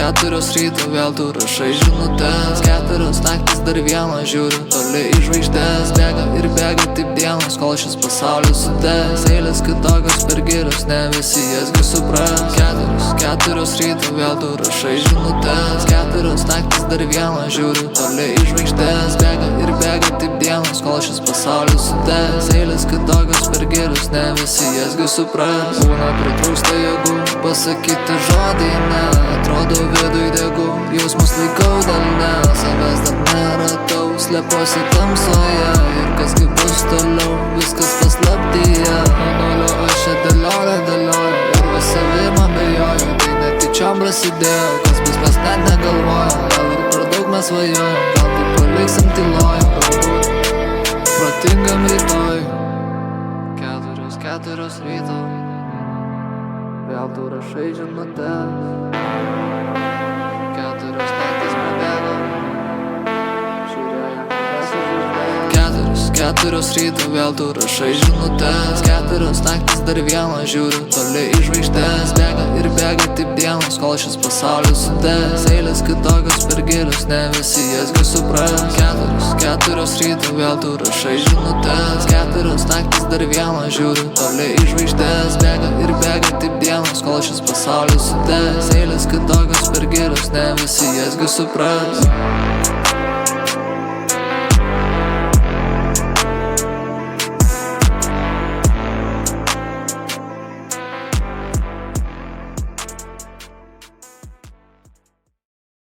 4 ryto vėl tu rašai žinutes, 4 naktis dar vieną žiūriu toli į žvaigždės. Bėga ir bėga taip dienos, kol šis pasaulis sudes. Eilės kitokios per gilios, ne visi jasgi supras. 4 ryto vėl tu rašai žinutes, 4 naktis dar vieną žiūriu toli į žvaigždės. Bėga ir bėga taip dienos, kol šis pasaulis sudes. Eilės kitokios per gilios, ne visi jasgi supras. Būna pritrūksta jėgų pasakyti žodį ne, atrodo viduj degu, jausmus laikau delne. Savęs dar neratau, slepuosi tamsoje, ir kasgi bus toliau, viskas paslaptyje. Nuo nulio aš čia dėlioju, ir vis savim abejoju. Tai netyčiom prasidėjo, kas bus mes net negalvojam. Gal ir per daug mes svajojam, gal tai paliksim tyloj, protingam rytoj. 4 ryto vėl tu rašai žinutes, 4 naktis prabėgo, žiūrėjau žvaigždės. 4 ryto vėl tu rašai žinutes, 4 naktis dar vieną žiūriu toli į žvaigždės. Bėga ir bėga taip dienos, kol šis pasaulis sudes. Eilės kitokios per gilios, ne visi jasgi supras. 4 ryto vėl tu rašai žinutes, 4 naktis dar vieną žiūriu toli į žvaigždės. Bėga ir bėga taip dienos, kol šis pasaulis sudes. Eilės kitokios per gilios, ne visi jasgi supras.